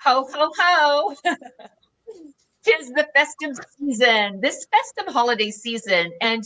Ho, ho, ho. Tis the festive season, this festive holiday season. And,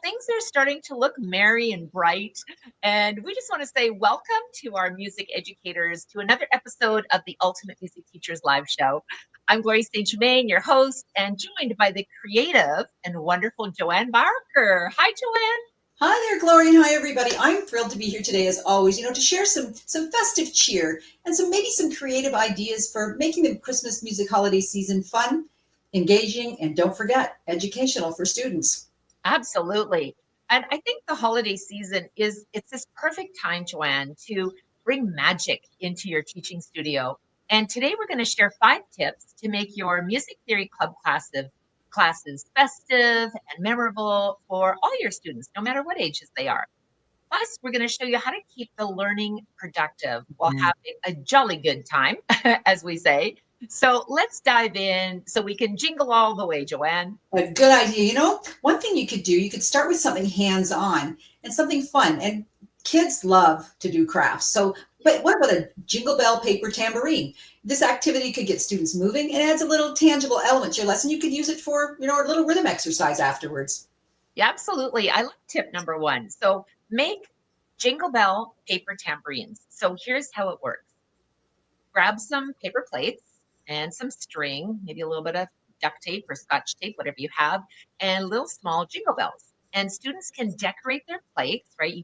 things are starting to look merry and bright. And we just want to say welcome to our music educators to another episode of the Ultimate Music Teachers Live Show. I'm Gloria St. Germain, your host, and joined by the creative and wonderful Joanne Barker. Hi, Joanne. Hi there, Gloria, and hi, everybody. I'm thrilled to be here today, as always, to share some festive cheer and maybe some creative ideas for making the Christmas music holiday season fun, engaging, and don't forget, educational for students. Absolutely. And I think the holiday season it's this perfect time, Joanne, to bring magic into your teaching studio. And today we're going to share 5 tips to make your music theory club classes festive and memorable for all your students, no matter what ages they are. Plus, we're going to show you how to keep the learning productive while having a jolly good time, as we say. So let's dive in so we can jingle all the way, Joanne. A good idea. One thing you could do, you could start with something hands-on and something fun. And kids love to do crafts. But what about a jingle bell paper tambourine? This activity could get students moving and adds a little tangible element to your lesson. You could use it for, a little rhythm exercise afterwards. Yeah, absolutely. I love tip number 1. So make jingle bell paper tambourines. So here's how it works. Grab some paper plates and some string, maybe a little bit of duct tape or scotch tape, whatever you have, and little small jingle bells. And students can decorate their plates, right? You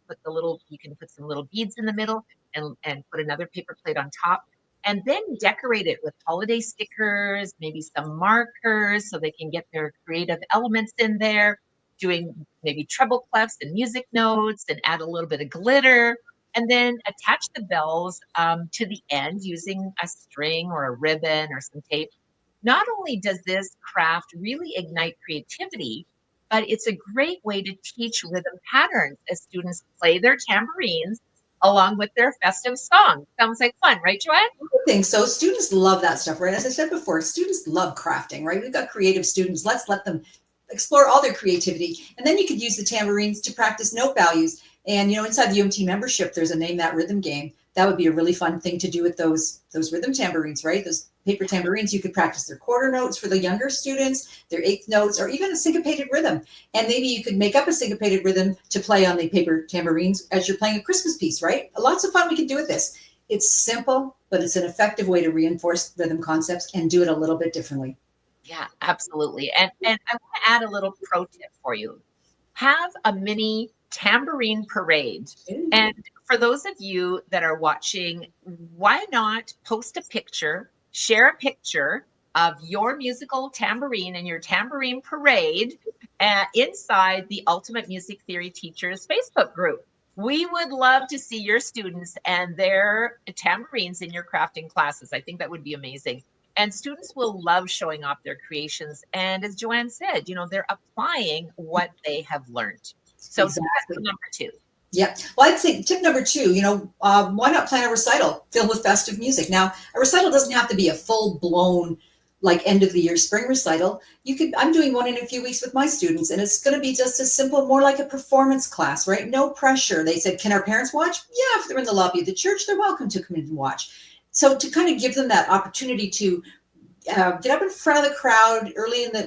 can put some little beads in the middle and put another paper plate on top, and then decorate it with holiday stickers, maybe some markers so they can get their creative elements in there, doing maybe treble clefs and music notes, and add a little bit of glitter. And then attach the bells to the end using a string or a ribbon or some tape. Not only does this craft really ignite creativity, but it's a great way to teach rhythm patterns as students play their tambourines along with their festive song. Sounds like fun, right, Joanne? I think so. Students love that stuff, right? As I said before, students love crafting, right? We've got creative students. Let's let them explore all their creativity. And then you could use the tambourines to practice note values. And, inside the UMT membership, there's a Name That Rhythm game. That would be a really fun thing to do with those rhythm tambourines, right? Those paper tambourines. You could practice their quarter notes for the younger students, their eighth notes, or even a syncopated rhythm. And maybe you could make up a syncopated rhythm to play on the paper tambourines as you're playing a Christmas piece, right? Lots of fun we can do with this. It's simple, but it's an effective way to reinforce rhythm concepts and do it a little bit differently. Yeah, absolutely. And I want to add a little pro tip for you. Have a mini tambourine parade. And for those of you that are watching, why not post a picture, share a picture of your musical tambourine and your tambourine parade inside the Ultimate Music Theory Teachers Facebook group. We would love to see your students and their tambourines in your crafting classes. I think that would be amazing. And students will love showing off their creations. And as Joanne said, they're applying what they have learned. So Exactly. That's number 2. Yeah. Well, I'd say tip number 2, why not plan a recital filled with festive music? Now, a recital doesn't have to be a full-blown, like end of the year spring recital. I'm doing one in a few weeks with my students, and it's going to be just as simple, more like a performance class, right? No pressure. They said, can our parents watch? Yeah, if they're in the lobby of the church, they're welcome to come in and watch. So to kind of give them that opportunity to get up in front of the crowd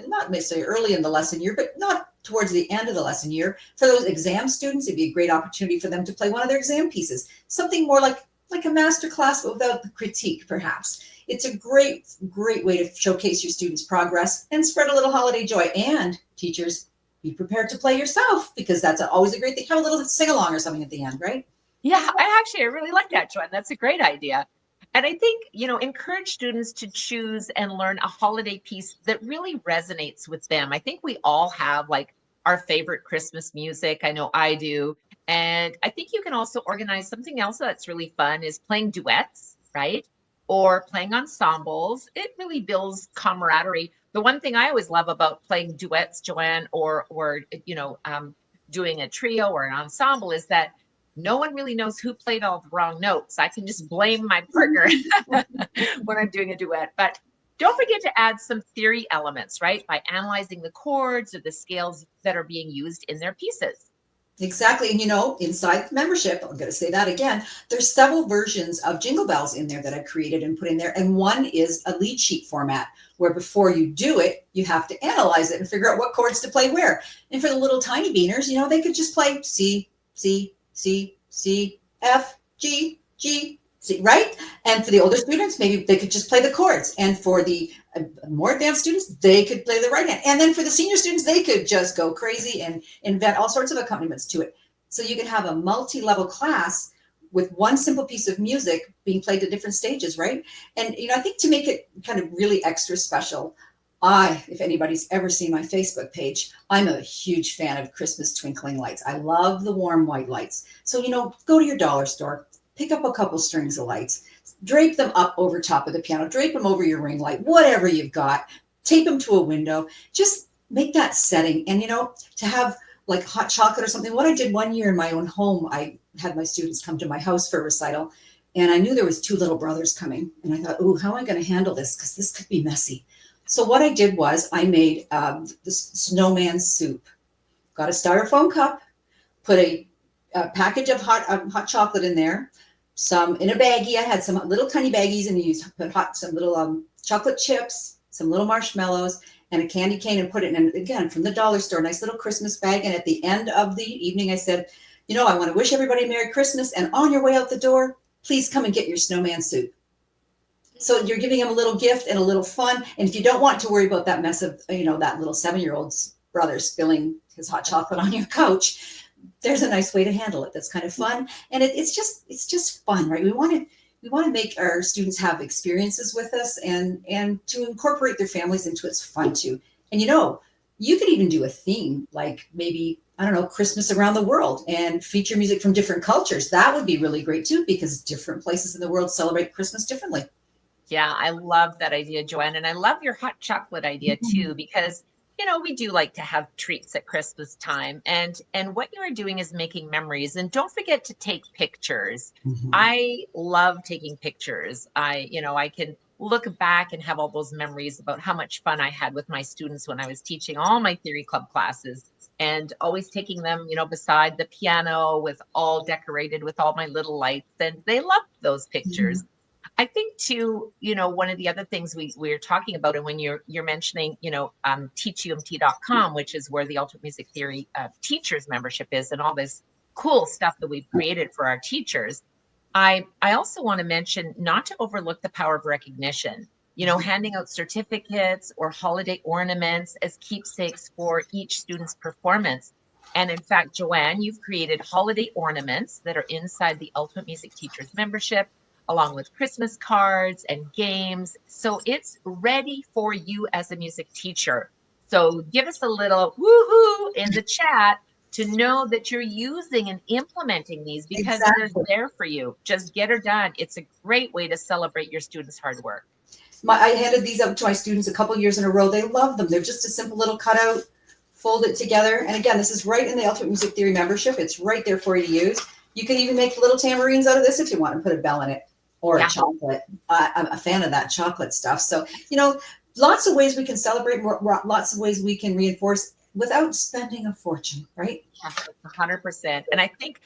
not necessarily early in the lesson year, but not towards the end of the lesson year. For those exam students, it'd be a great opportunity for them to play one of their exam pieces, something more like a master class, but without the critique, perhaps. It's a great way to showcase your students' progress and spread a little holiday joy. And teachers, be prepared to play yourself, because that's always a great thing. Have a little sing-along or something at the end, right? Yeah, I really like that, Joanne. That's a great idea. And I think, encourage students to choose and learn a holiday piece that really resonates with them. I think we all have like our favorite Christmas music. I know I do. And I think you can also organize something else that's really fun is playing duets, right? Or playing ensembles. It really builds camaraderie. The one thing I always love about playing duets, Joanne, or doing a trio or an ensemble is that no one really knows who played all the wrong notes. I can just blame my partner when I'm doing a duet. But don't forget to add some theory elements, right? By analyzing the chords or the scales that are being used in their pieces. Exactly. And inside membership, I'm going to say that again, there's several versions of Jingle Bells in there that I created and put in there. And one is a lead sheet format where before you do it, you have to analyze it and figure out what chords to play where. And for the little tiny beaners, they could just play C, C, C, C, F, G, G, C, right? And for the older students, maybe they could just play the chords. And for the more advanced students, they could play the right hand. And then for the senior students, they could just go crazy and invent all sorts of accompaniments to it. So you can have a multi-level class with one simple piece of music being played at different stages, right? And I think to make it kind of really extra special, if anybody's ever seen my Facebook page, I'm a huge fan of Christmas twinkling lights. I love the warm white lights. So, go to your dollar store, pick up a couple strings of lights, drape them up over top of the piano, drape them over your ring light, whatever you've got, tape them to a window, just make that setting. And, to have like hot chocolate or something. What I did one year in my own home, I had my students come to my house for a recital, and I knew there was 2 little brothers coming. And I thought, how am I going to handle this? Because this could be messy. So what I did was I made this snowman soup, got a styrofoam cup, put a package of hot chocolate in there, some in a baggie. I had some little tiny baggies, and you put some little chocolate chips, some little marshmallows, and a candy cane, and put it in, again, from the dollar store, nice little Christmas bag. And at the end of the evening, I said, I want to wish everybody Merry Christmas. And on your way out the door, please come and get your snowman soup. So you're giving them a little gift and a little fun. And if you don't want to worry about that mess of, that little 7-year-old's brother spilling his hot chocolate on your couch, there's a nice way to handle it. That's kind of fun. And it's just fun, right? We want to make our students have experiences with us and to incorporate their families into it's fun too. And you could even do a theme, like maybe, I don't know, Christmas around the world, and feature music from different cultures. That would be really great too, because different places in the world celebrate Christmas differently. Yeah, I love that idea, Joanne. And I love your hot chocolate idea too, because we do like to have treats at Christmas time. And what you are doing is making memories. And don't forget to take pictures. Mm-hmm. I love taking pictures. I can look back and have all those memories about how much fun I had with my students when I was teaching all my theory club classes, and always taking them, beside the piano with all decorated with all my little lights. And they loved those pictures. Mm-hmm. I think too, one of the other things we're talking about, and when you're mentioning, teachumt.com, which is where the Ultimate Music Theory teachers membership is, and all this cool stuff that we've created for our teachers. I also want to mention not to overlook the power of recognition, handing out certificates or holiday ornaments as keepsakes for each student's performance. And in fact, Joanne, you've created holiday ornaments that are inside the Ultimate Music Teachers membership, along with Christmas cards and games. So it's ready for you as a music teacher. So give us a little woohoo in the chat to know that you're using and implementing these, because they're there for you. Just get her done. It's a great way to celebrate your students' hard work. I handed these out to my students a couple years in a row. They love them. They're just a simple little cutout, fold it together. And again, this is right in the Ultimate Music Theory membership. It's right there for you to use. You can even make little tambourines out of this if you want to put a bell in it. Or a chocolate. I'm a fan of that chocolate stuff. So, lots of ways we can celebrate, lots of ways we can reinforce without spending a fortune, right? Yeah, 100%. And I think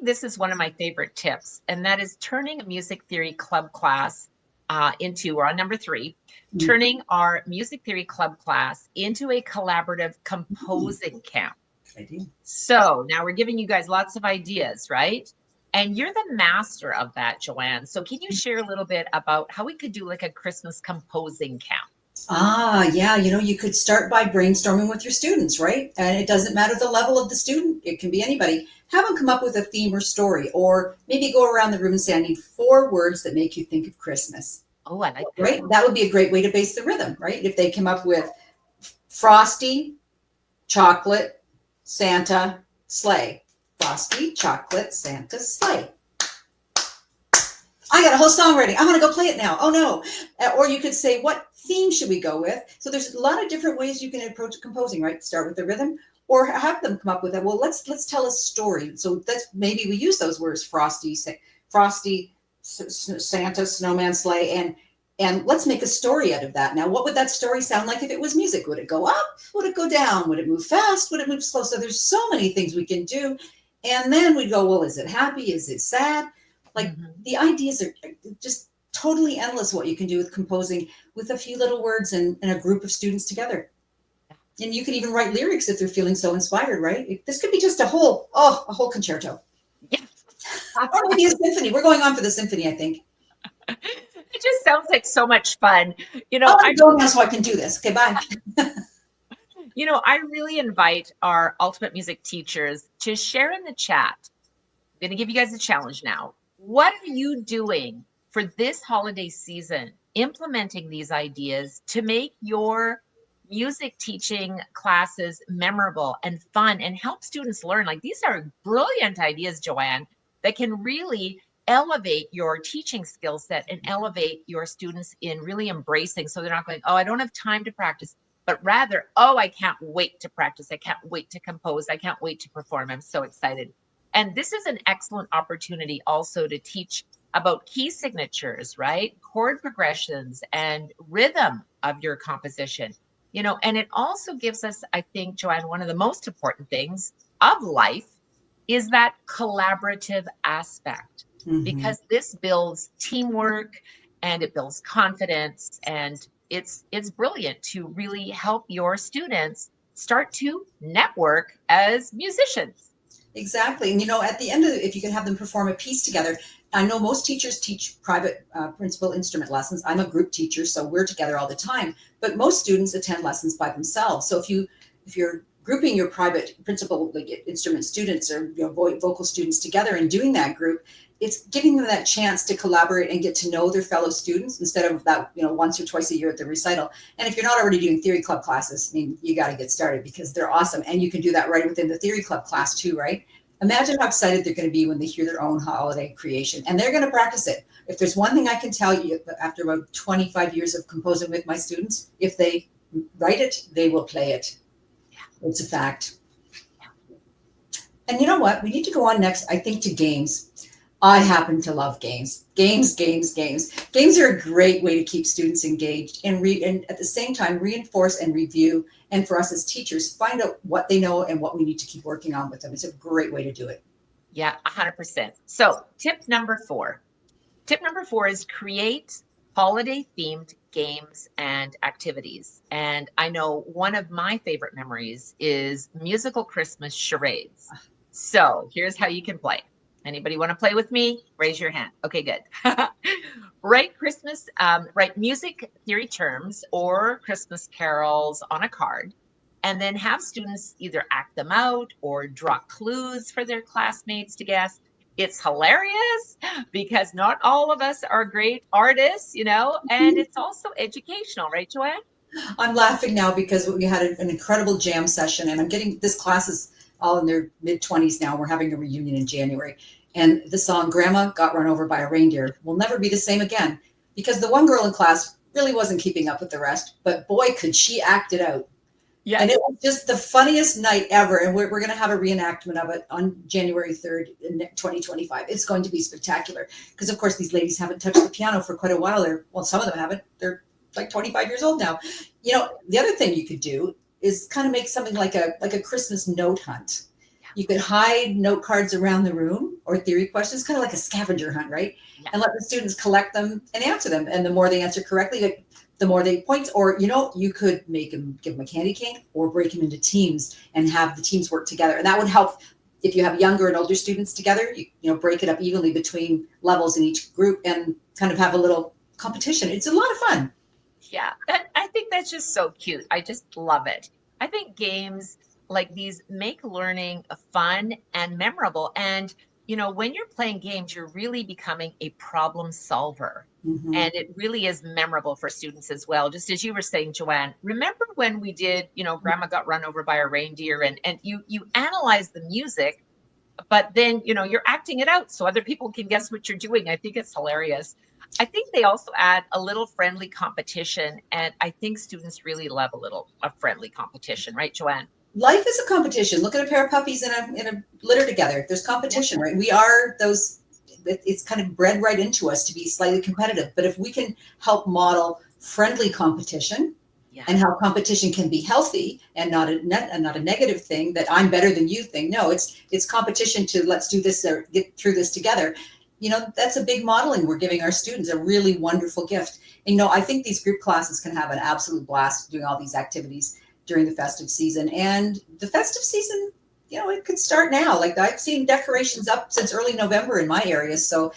this is one of my favorite tips, and that is turning a music theory club class we're on number 3, turning our music theory club class into a collaborative composing camp. I do. So now we're giving you guys lots of ideas, right? And you're the master of that, Joanne. So can you share a little bit about how we could do like a Christmas composing camp? Yeah. You could start by brainstorming with your students, right? And it doesn't matter the level of the student. It can be anybody. Have them come up with a theme or story, or maybe go around the room and say, I need 4 words that make you think of Christmas. Oh, I like that. Right? That would be a great way to base the rhythm, right? If they come up with frosty, chocolate, Santa, sleigh. Frosty, chocolate, Santa, sleigh. I got a whole song ready. I'm going to go play it now. Oh no. Or you could say, what theme should we go with? So there's a lot of different ways you can approach composing, right? Start with the rhythm, or have them come up with it. Well, let's tell a story. So maybe we use those words, frosty, Santa, snowman, sleigh, and And let's make a story out of that. Now, what would that story sound like if it was music? Would it go up? Would it go down? Would it move fast? Would it move slow? So there's so many things we can do. And then we'd go, well, is it happy? Is it sad? Like the ideas are just totally endless what you can do with composing with a few little words and a group of students together. And you can even write lyrics if they're feeling so inspired, right? This could be just a whole concerto. Yes. Or maybe a symphony. We're going on for the symphony, I think. It just sounds like so much fun. I'm going now so I can do this. Okay, bye. I really invite our ultimate music teachers to share in the chat. I'm going to give you guys a challenge now. What are you doing for this holiday season, implementing these ideas to make your music teaching classes memorable and fun and help students learn? Like, these are brilliant ideas, Joanne, that can really elevate your teaching skill set and elevate your students in really embracing. So they're not going, oh, I don't have time to practice, but rather, oh, I can't wait to practice. I can't wait to compose. I can't wait to perform. I'm so excited. And this is an excellent opportunity also to teach about key signatures, right? Chord progressions and rhythm of your composition, and it also gives us, I think, Joanne, one of the most important things of life is that collaborative aspect, because this builds teamwork and it builds confidence, and it's brilliant to really help your students start to network as musicians. Exactly. And, at the end of it, if you can have them perform a piece together, I know most teachers teach private principal instrument lessons. I'm a group teacher, so we're together all the time, but most students attend lessons by themselves. So if you're grouping your private principal instrument students or vocal students together and doing that group, it's giving them that chance to collaborate and get to know their fellow students instead of that, once or twice a year at the recital. And if you're not already doing theory club classes, you got to get started because they're awesome. And you can do that right within the theory club class too, right? Imagine how excited they're going to be when they hear their own holiday creation, and they're going to practice it. If there's one thing I can tell you after about 25 years of composing with my students, if they write it, they will play it. Yeah. It's a fact. Yeah. And you know what? We need to go on next, I think, to games. I happen to love games. Games are a great way to keep students engaged and at the same time reinforce and review. And for us as teachers, find out what they know and what we need to keep working on with them. It's a great way to do it. Yeah, 100%. So tip number 4. Tip number 4 is create holiday themed games and activities. And I know one of my favorite memories is musical Christmas charades. So here's how you can play. Anybody want to play with me? Raise your hand. Okay, good. Write music theory terms or Christmas carols on a card, and then have students either act them out or draw clues for their classmates to guess. It's hilarious because not all of us are great artists, and it's also educational, right, Joanne? I'm laughing now because we had an incredible jam session, and I'm getting this class is all in their mid-20s now. We're having a reunion in January. And the song Grandma Got Run Over by a Reindeer will never be the same again, because the one girl in class really wasn't keeping up with the rest, but boy, could she act it out. Yeah. And it was just the funniest night ever. And we're going to have a reenactment of it on January 3rd, in 2025. It's going to be spectacular because, of course, these ladies haven't touched the piano for quite a while. Some of them haven't. They're like 25 years old now. The other thing you could do is kind of make something like a Christmas note hunt. You could hide note cards around the room or theory questions, kind of like a scavenger hunt, right? Yeah. And let the students collect them and answer them. And the more they answer correctly, the more they points. Or, you could give them a candy cane or break them into teams and have the teams work together. And that would help if you have younger and older students together, break it up evenly between levels in each group and kind of have a little competition. It's a lot of fun. Yeah, I think that's just so cute. I just love it. I think games like these make learning fun and memorable. And, when you're playing games, you're really becoming a problem solver. Mm-hmm. And it really is memorable for students as well. Just as you were saying, Joanne, remember when we did, Grandma Got Run Over by a Reindeer, and you analyze the music, but then, you're acting it out so other people can guess what you're doing. I think it's hilarious. I think they also add a little friendly competition. And I think students really love a friendly competition, right, Joanne? Life is a competition. Look at a pair of puppies in a litter together. There's competition, right? We are those it's kind of bred right into us to be slightly competitive. But if we can help model friendly competition, Yeah. and how competition can be healthy and not a negative thing, that I'm better than you thing. No, it's competition to let's do this or get through this together. That's a big modeling we're giving our students, a really wonderful gift. And, I think these group classes can have an absolute blast doing all these activities during the festive season. And the festive season, it could start now. Like, I've seen decorations up since early November in my area. So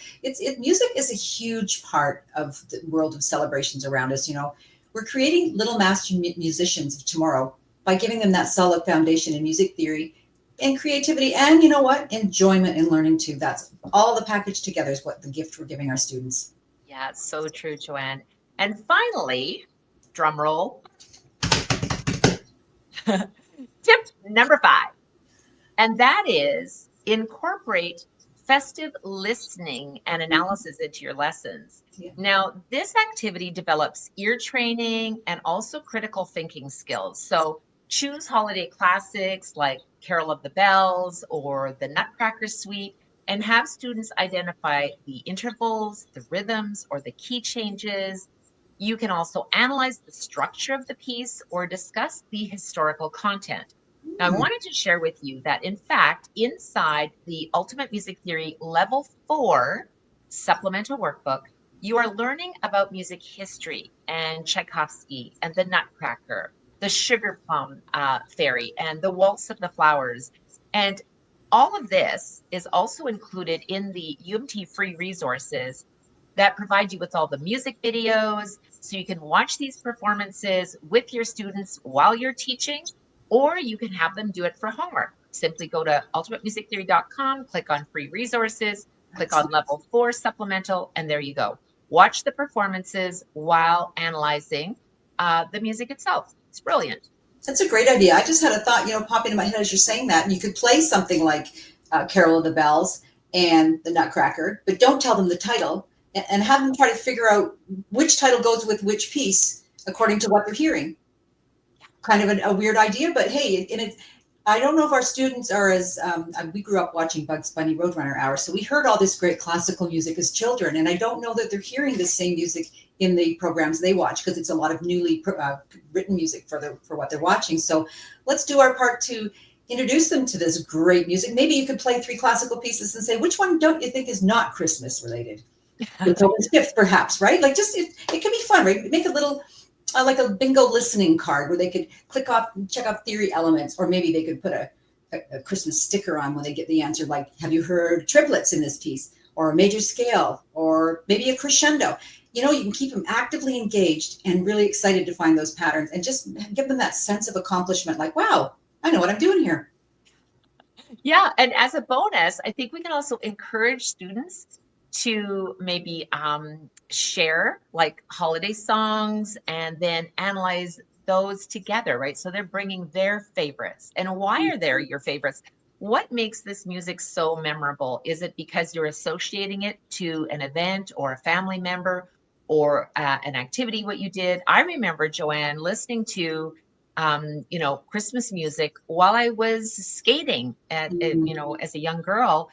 music is a huge part of the world of celebrations around us. We're creating little master musicians of tomorrow by giving them that solid foundation in music theory and creativity, and enjoyment and learning too. That's all the package together is what the gift we're giving our students. Yeah, it's so true, Joanne. And finally, drum roll. Tip number 5. And that is incorporate festive listening and analysis into your lessons. Yeah. Now, this activity develops ear training and also critical thinking skills. So choose holiday classics like Carol of the Bells or the Nutcracker Suite and have students identify the intervals, the rhythms, or the key changes. You can also analyze the structure of the piece or discuss the historical content. Now, I wanted to share with you that, in fact, inside the Ultimate Music Theory Level 4 supplemental workbook, you are learning about music history and Tchaikovsky and the Nutcracker, the Sugar Plum Fairy, and the Waltz of the Flowers. And all of this is also included in the UMT free resources that provide you with all the music videos, so you can watch these performances with your students while you're teaching, or you can have them do it for homework. Simply go to ultimatemusictheory.com, click on free resources, click on level 4 supplemental, and there you go. Watch the performances while analyzing the music itself. It's brilliant. That's a great idea. I just had a thought, pop into my head as you're saying that. And you could play something like Carol of the Bells and the Nutcracker, but don't tell them the title, and have them try to figure out which title goes with which piece according to what they're hearing. Kind of a weird idea, but hey, I don't know if our students are as, we grew up watching Bugs Bunny Roadrunner Hour, so we heard all this great classical music as children, and I don't know that they're hearing the same music in the programs they watch, because it's a lot of newly written music for what they're watching. So let's do our part to introduce them to this great music. Maybe you could play 3 classical pieces and say, which one don't you think is not Christmas related? Beethoven's Fifth, perhaps, right? Like, just it can be fun, right? Make a little like a bingo listening card where they could click off and check out theory elements, or maybe they could put a Christmas sticker on when they get the answer, like, have you heard triplets in this piece, or a major scale, or maybe a crescendo. You can keep them actively engaged and really excited to find those patterns, and just give them that sense of accomplishment, like, wow, I know what I'm doing here. Yeah, and as a bonus, I think we can also encourage students to maybe share like holiday songs and then analyze those together, right? So they're bringing their favorites. And why are they your favorites? What makes this music so memorable? Is it because you're associating it to an event or a family member or an activity, what you did? I remember, Joanne, listening to Christmas music while I was skating as a young girl.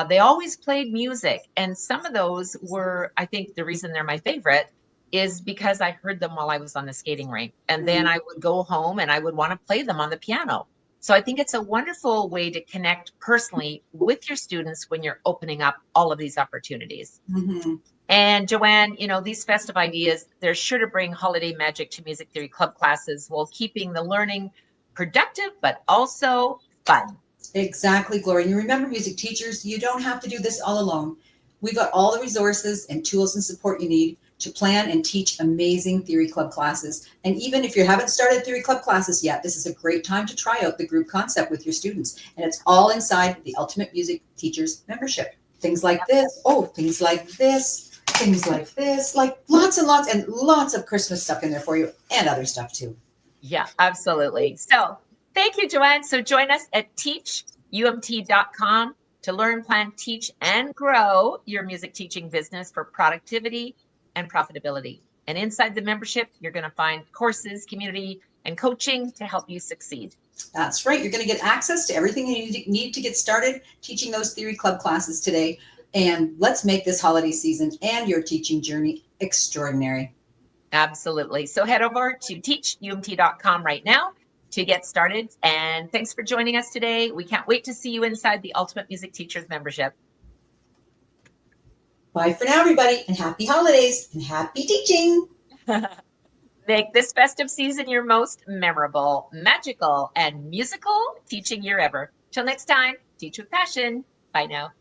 They always played music, and some of those were, I think the reason they're my favorite is because I heard them while I was on the skating rink, and then I would go home and I would want to play them on the piano. So I think it's a wonderful way to connect personally with your students when you're opening up all of these opportunities. Mm-hmm. And Joanne, these festive ideas, they're sure to bring holiday magic to music theory club classes while keeping the learning productive, but also fun. Exactly, Gloria. And you remember, music teachers, you don't have to do this all alone. We've got all the resources and tools and support you need to plan and teach amazing theory club classes. And even if you haven't started theory club classes yet, this is a great time to try out the group concept with your students. And it's all inside the Ultimate Music Teachers membership. Things like this, things like this, things like this, like lots and lots of Christmas stuff in there for you, and other stuff too. Yeah, absolutely. So thank you, Joanne. So join us at teachumt.com to learn, plan, teach, and grow your music teaching business for productivity and profitability. And inside the membership, you're going to find courses, community, and coaching to help you succeed. That's right. You're going to get access to everything you need to get started teaching those theory club classes today. And let's make this holiday season and your teaching journey extraordinary. Absolutely. So head over to teachumt.com right now to get started. And thanks for joining us today. We can't wait to see you inside the Ultimate Music Teachers membership. Bye for now, everybody, and happy holidays and happy teaching. Make this festive season your most memorable, magical, and musical teaching year ever. Till next time, teach with passion. Bye now.